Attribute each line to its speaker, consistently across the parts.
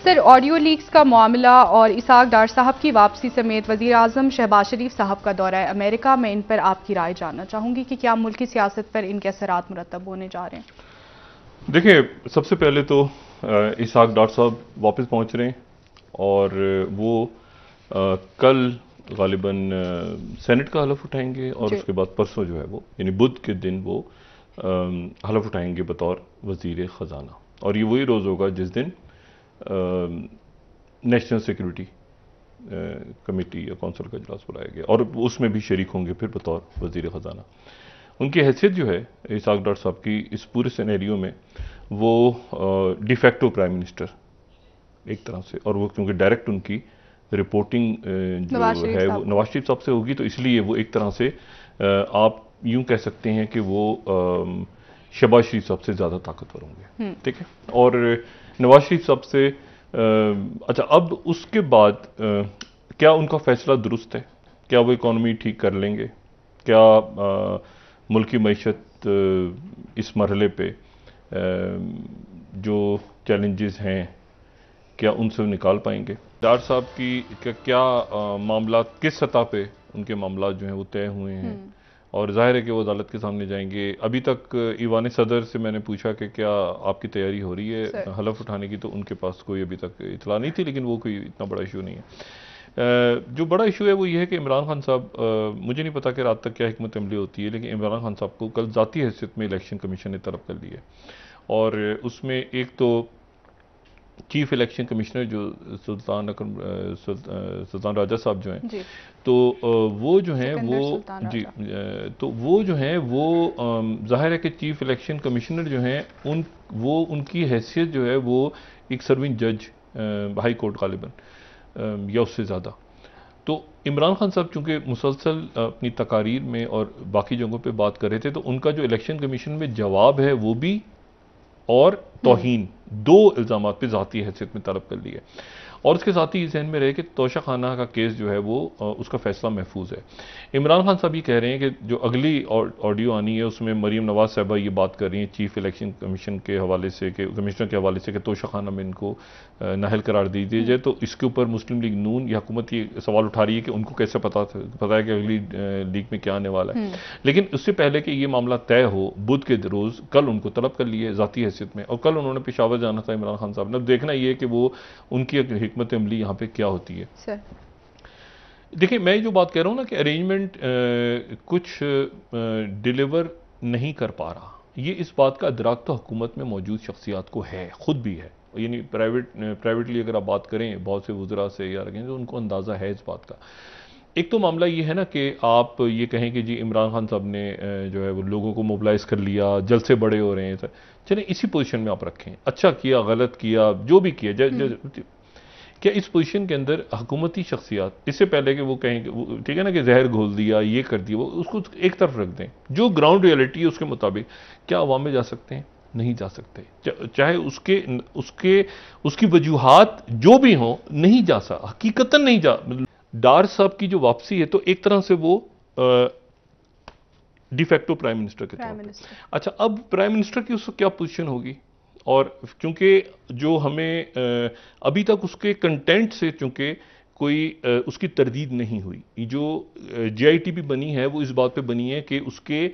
Speaker 1: Sir, audio leaks का मामला और इसाक डार साहब की वापसी समेत वज़ीर आज़म शहबाज शरीफ साहब का दौरा है अमेरिका, मैं इन पर आपकी राय जानना चाहूंगी कि क्या मुल्की सियासत पर इनके असरात मुरतब होने जा रहे हैं।
Speaker 2: देखिए, सबसे पहले तो इसाक डार साहब वापस पहुंच रहे हैं और वो कल गालिबन सेनेट का हलफ उठाएंगे और उसके बाद परसों जो है वो यानी बुध के दिन वो हलफ उठाएंगे बतौर वजीर ख़जाना। और ये वही रोज़ होगा जिस दिन नेशनल सिक्योरिटी कमेटी या कौंसिल का इजलास बुलाया गया और उसमें भी शरीक होंगे फिर बतौर वजीर ख़जाना। उनकी हैसियत जो है इसाक डार साहब की इस पूरे सिनेरियो में वो डिफेक्टो प्राइम मिनिस्टर एक तरह से, और वो क्योंकि डायरेक्ट उनकी रिपोर्टिंग जो है वो नवाज शरीफ साहब से होगी, तो इसलिए वो एक तरह से आप यूं कह सकते हैं कि वो शहबाज शरीफ साहब से ज़्यादा ताकतवर होंगे। ठीक है, और नवाज शरीफ साहब से अच्छा, अब उसके बाद क्या उनका फैसला दुरुस्त है? क्या वो इकॉनमी ठीक कर लेंगे? क्या मुल्की मईशत इस मरहले पे जो चैलेंजेस हैं क्या उनसे निकाल पाएंगे? डार साहब की क्या मामला किस सतह पे उनके मामला जो हैं वो तय हुए हैं और जाहिर है कि वो अदालत के सामने जाएंगे। अभी तक ईवान सदर से मैंने पूछा कि क्या आपकी तैयारी हो रही है हलफ उठाने की, तो उनके पास कोई अभी तक इतला नहीं थी, लेकिन वो कोई इतना बड़ा इशू नहीं है। जो बड़ा इशू है वो ये है कि इमरान खान साहब, मुझे नहीं पता कि रात तक क्या हिकमत अमली होती है, लेकिन इमरान खान साहब को कल ज़ाती हैसियत में इलेक्शन कमीशन ने तलब कर ली है। और उसमें एक तो चीफ इलेक्शन कमिश्नर जो सुल्तान राजा साहब जो हैं, तो वो जो हैं वो जी, तो वो जो हैं वो जाहिर है कि चीफ इलेक्शन कमिश्नर जो हैं वो उनकी हैसियत जो है वो एक सर्विंग जज हाई कोर्ट गालिबन या उससे ज़्यादा। तो इमरान खान साहब चूंकि मुसलसल अपनी तकारीर में और बाकी जगहों पे बात कर रहे थे, तो उनका जो इलेक्शन कमीशन में जवाब है वो भी और तौहीन, दो इल्ज़ामात पे ज़ाती हैसियत में तलब कर ली है। और उसके साथ ही जहन में रहे कि तोशा खाना का केस जो है वो उसका फैसला महफूज है। इमरान खान साहब ये कह रहे हैं कि जो अगली ऑडियो आनी है उसमें मरीम नवाज साहबा ये बात कर रही हैं चीफ इलेक्शन कमीशन के हवाले से, कि कमिश्नर के हवाले से, कि तोशा खाना में इनको नाहल करार दी जाए। तो इसके ऊपर मुस्लिम लीग नून या हुकूमत ये सवाल उठा रही है कि उनको कैसे पता है कि अगली लीग में क्या आने वाला है। लेकिन उससे पहले कि ये मामला तय हो, बुध के रोज़ कल उनको तलब कर लिए ज़ाती हैसियत में, और कल उन्होंने पेशावर जाना था इमरान खान साहब ने। देखना ये कि वो उनकी हिकमत अमली यहाँ पे क्या होती है। सर देखिए, मैं जो बात कह रहा हूँ ना कि अरेंजमेंट कुछ डिलीवर नहीं कर पा रहा, ये इस बात का अदराक तो हुकूमत में मौजूद शख्सियात को है, खुद भी है। यानी प्राइवेटली अगर आप बात करें बहुत से वज़रा से या रखें तो उनको अंदाज़ा है इस बात का। एक तो मामला ये है ना कि आप ये कहें कि जी इमरान खान साहब ने जो है वो लोगों को मोबिलाइज कर लिया, जलसे बड़े हो रहे हैं, चलें इसी पोजीशन में आप रखें, अच्छा किया गलत किया जो भी किया, क्या इस पोजीशन के अंदर हुकूमती शख्सियात इससे पहले कि वो कहें कि ठीक है ना कि जहर घोल दिया, ये कर दिया, वो उसको एक तरफ रख दें, जो ग्राउंड रियलिटी है उसके मुताबिक क्या अवाम में जा सकते हैं? नहीं जा सकते, चाहे उसकी वजूहात जो भी हों, नहीं जा सकता, हकीकतन नहीं जा। डार साहब की जो वापसी है तो एक तरह से वो डिफेक्टो प्राइम मिनिस्टर के तौर पे। अच्छा, अब प्राइम मिनिस्टर की उसको क्या पोजीशन होगी? और चूंकि जो हमें अभी तक उसके कंटेंट से चूंकि कोई उसकी तरदीद नहीं हुई, जो JIT भी बनी है वो इस बात पे बनी है कि उसके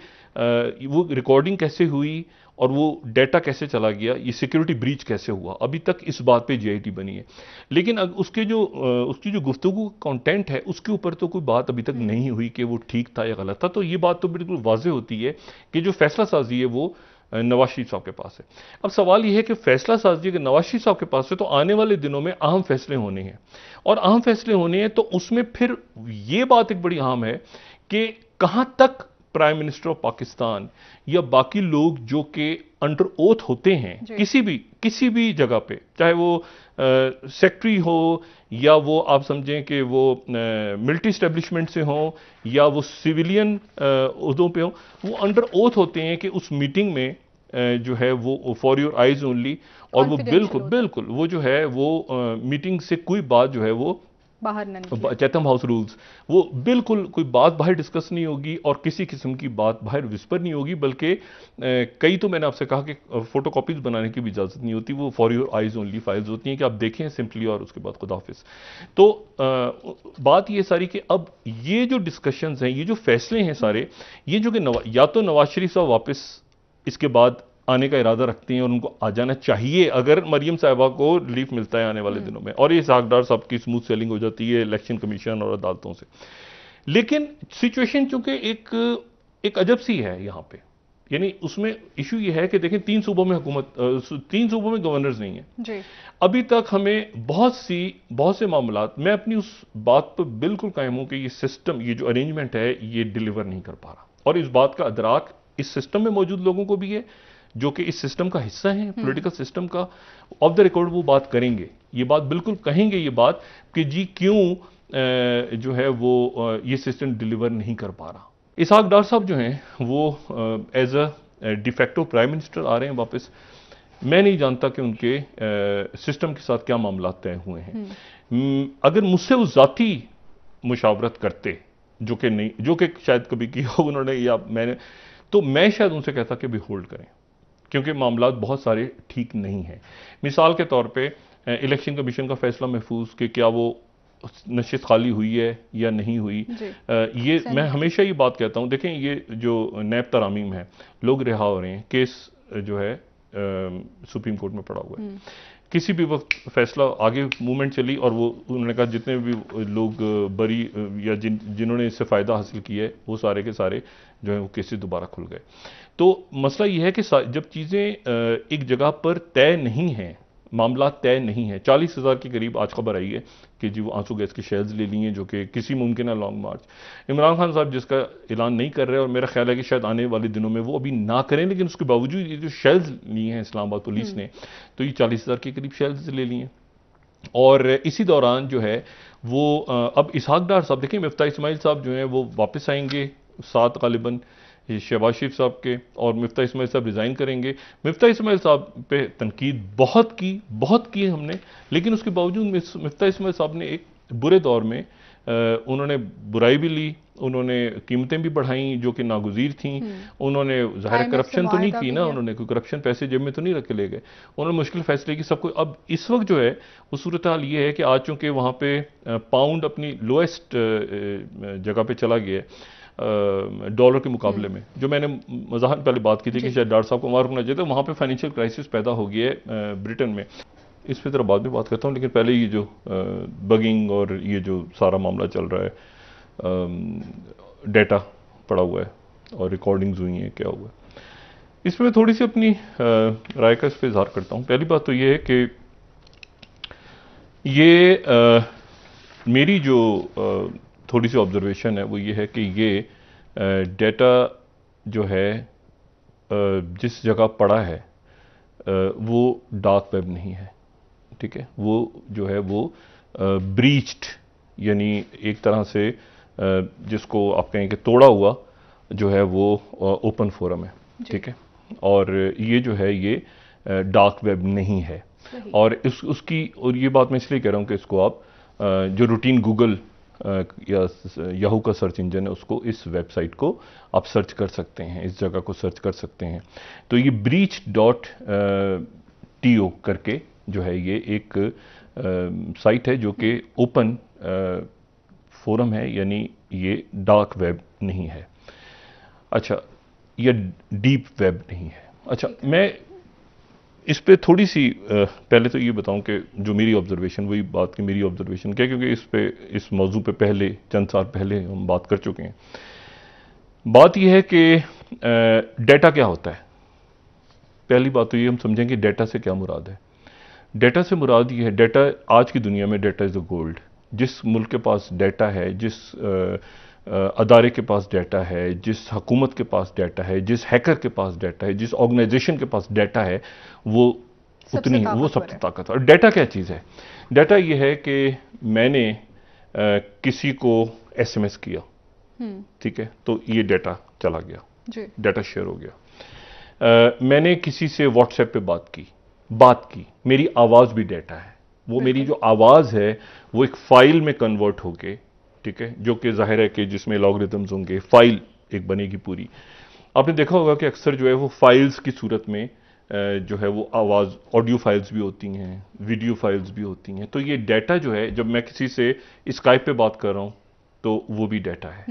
Speaker 2: वो रिकॉर्डिंग कैसे हुई और वो डाटा कैसे चला गया, ये सिक्योरिटी ब्रीच कैसे हुआ, अभी तक इस बात पे JIT बनी है। लेकिन उसकी जो गुफ्तगू कंटेंट है उसके ऊपर तो कोई बात अभी तक नहीं हुई कि वो ठीक था या गलत था। तो ये बात तो बिल्कुल वाज़ेह होती है कि जो फैसला साजी है वो नवाज शरीफ साहब के पास है। अब सवाल यह है कि फैसला साजी के नवाज शरीफ साहब के पास है तो आने वाले दिनों में अहम फैसले होने हैं, और अहम फैसले होने हैं तो उसमें फिर यह बात एक बड़ी अहम है कि कहां तक प्राइम मिनिस्टर ऑफ पाकिस्तान या बाकी लोग जो कि अंडर ओथ होते हैं किसी भी जगह पे, चाहे वो सेक्रेटरी हो या वो आप समझें कि वो मिलिट्री एस्टेब्लिशमेंट से हो या वो सिविलियन उहदों पे हो, वो अंडर ओथ होते हैं कि उस मीटिंग में जो है वो फॉर योर आइज ओनली, और वो बिल्कुल वो जो है वो मीटिंग से कोई बात जो है वो
Speaker 1: बाहर नहीं,
Speaker 2: चैथम हाउस रूल्स, वो बिल्कुल कोई बात बाहर डिस्कस नहीं होगी और किसी किस्म की बात बाहर विस्पर नहीं होगी, बल्कि कई तो मैंने आपसे कहा कि फोटोकॉपीज बनाने की भी इजाज़त नहीं होती, वो for your eyes only files होती हैं कि आप देखें सिंपली और उसके बाद खुदा हाफिज। तो बात ये सारी कि अब ये जो डिस्कशंस हैं, ये जो फैसले हैं सारे, ये जो कि या तो नवाज शरीफ साहब वापस इसके बाद आने का इरादा रखते हैं और उनको आ जाना चाहिए अगर मरियम साहिबा को रिलीफ मिलता है आने वाले दिनों में, और ये इसहाक डार साहब की स्मूथ सेलिंग हो जाती है इलेक्शन कमीशन और अदालतों से। लेकिन सिचुएशन चूंकि एक अजब सी है यहां पे, यानी उसमें इशू ये है कि देखें 3 सूबों में हुकूमत, 3 सूबों में गवर्नर्स नहीं है
Speaker 1: जी।
Speaker 2: अभी तक। हमें बहुत से मामलात, मैं अपनी उस बात पर बिल्कुल कायम हूं कि ये सिस्टम, ये जो अरेंजमेंट है, ये डिलीवर नहीं कर पा रहा, और इस बात का अदराक इस सिस्टम में मौजूद लोगों को भी है जो कि इस सिस्टम का हिस्सा है, पॉलिटिकल सिस्टम का। ऑफ द रिकॉर्ड वो बात करेंगे, ये बात बिल्कुल कहेंगे, ये बात कि जी क्यों जो है वो ये सिस्टम डिलीवर नहीं कर पा रहा। इसहाक डार साहब जो हैं वो as a de facto prime minister आ रहे हैं वापस। मैं नहीं जानता कि उनके सिस्टम के साथ क्या मामला तय हुए हैं। अगर मुझसे वो जाती मुशावरत करते, जो कि नहीं, जो कि शायद कभी की हो उन्होंने या मैंने, तो मैं शायद उनसे कहता कि भी होल्ड करें, क्योंकि मामला बहुत सारे ठीक नहीं हैं। मिसाल के तौर पे इलेक्शन कमीशन का फैसला महफूज कि क्या वो नशिस्त खाली हुई है या नहीं हुई, ये मैं हमेशा ये बात कहता हूं। देखें, ये जो नैब तरामीम है, लोग रिहा हो रहे हैं, केस जो है सुप्रीम कोर्ट में पड़ा हुआ है। किसी भी वक्त फैसला आगे मूवमेंट चली और वो उन्होंने कहा जितने भी लोग बरी या जिन्होंने इससे फ़ायदा हासिल किया है वो सारे के सारे जो है वो केसेस दोबारा खुल गए। तो मसला ये है कि जब चीज़ें एक जगह पर तय नहीं हैं, मामला तय नहीं है। 40,000 के करीब आज खबर आई है कि जी वो आंसू गैस की शेल्स ले ली हैं, जो कि किसी मुमकिन है लॉन्ग मार्च। इमरान खान साहब जिसका ऐलान नहीं कर रहे, और मेरा ख्याल है कि शायद आने वाले दिनों में वो अभी ना करें, लेकिन उसके बावजूद ये जो शेल्स ली हैं इस्लामाबाद पुलिस ने, तो ये 40,000 के करीब शेल्स ले ली हैं। और इसी दौरान जो है वो अब इसहाक डार साहब, देखिए मिफ्ता इस्माइल साहब जो हैं वो वापस आएंगे 7 गालिबन शहबाज शरीफ साहब के, और मिफ्ता इस्माइल साहब रिज़ाइन करेंगे। मिफ्ता इस्माइल साहब पे तनकीद बहुत की हमने, लेकिन उसके बावजूद मिफ्ता इस्माइल साहब ने एक बुरे दौर में उन्होंने बुराई भी ली, उन्होंने कीमतें भी बढ़ाई जो कि नागुज़ीर थीं। उन्होंने ज़ाहिर करप्शन तो नहीं की ना, उन्होंने कोई करप्शन पैसे जेब में तो नहीं रख के ले गए, उन्होंने मुश्किल फैसले की सबको। अब इस वक्त जो है वो सूरत हाल ये है कि आज चूंकि वहाँ पे पाउंड अपनी लोएस्ट जगह पे चला गया है डॉलर के मुकाबले में, जो मैंने मज़ाहन पहले बात की थी कि शायद डॉक्टर साहब को मार होना चाहिए था, वहाँ पे फाइनेंशियल क्राइसिस पैदा हो गया है ब्रिटेन में। इस पर तरह बाद में बात करता हूँ, लेकिन पहले ये जो बगिंग और ये जो सारा मामला चल रहा है, डेटा पड़ा हुआ है और रिकॉर्डिंग्स हुई हैं, क्या हुआ है, इसमें थोड़ी सी अपनी राय का इस पर इजहार करता हूँ। पहली बात तो ये है कि ये मेरी जो थोड़ी सी ऑब्जर्वेशन है वो ये है कि ये डेटा जो है जिस जगह पड़ा है वो डार्क वेब नहीं है, ठीक है। वो जो है वो ब्रीच्ड, यानी एक तरह से जिसको आप कहें कि तोड़ा हुआ जो है वो ओपन फोरम है, ठीक है। और ये जो है ये डार्क वेब नहीं है। और उसकी, और ये बात मैं इसलिए कह रहा हूँ कि इसको आप जो रूटीन गूगल या याहू का सर्च इंजन है उसको, इस वेबसाइट को आप सर्च कर सकते हैं, इस जगह को सर्च कर सकते हैं। तो ये breach.to करके जो है ये एक साइट है जो कि ओपन फोरम है, यानी ये डार्क वेब नहीं है। अच्छा, ये डीप वेब नहीं है। अच्छा, मैं इस पे थोड़ी सी पहले तो ये बताऊं कि जो मेरी ऑब्जर्वेशन, वही बात की मेरी ऑब्जर्वेशन क्या, क्योंकि इस मौजू पे पहले चंद साल पहले हम बात कर चुके हैं। बात यह है कि डेटा क्या होता है। पहली बात तो ये हम समझें कि डेटा से क्या मुराद है। डेटा से मुराद ये है, डेटा आज की दुनिया में डेटा इज़ द गोल्ड। जिस मुल्क के पास डेटा है, जिस अदारे के पास डेटा है, जिस हुकूमत के पास डेटा है, जिस हैकर के पास डेटा है, जिस ऑर्गेनाइजेशन के पास डेटा है, वो उतनी, वो सबसे ताकतवर। और डेटा क्या चीज़ है? डेटा ये है कि मैंने किसी को SMS किया, ठीक है, तो ये डेटा चला गया, डेटा शेयर हो गया। मैंने किसी से व्हाट्सएप पे बात की, मेरी आवाज़ भी डेटा है, वो मेरी जो आवाज़ है वो एक फाइल में कन्वर्ट होके, ठीक है, जो कि जाहिर है कि जिसमें लॉगरिथम्स होंगे, फाइल एक बनेगी पूरी। आपने देखा होगा कि अक्सर जो है वो फाइल्स की सूरत में जो है वो आवाज़, ऑडियो फाइल्स भी होती हैं, वीडियो फाइल्स भी होती हैं। तो ये डाटा जो है, जब मैं किसी से स्काइप पे बात कर रहा हूँ तो वो भी डाटा है।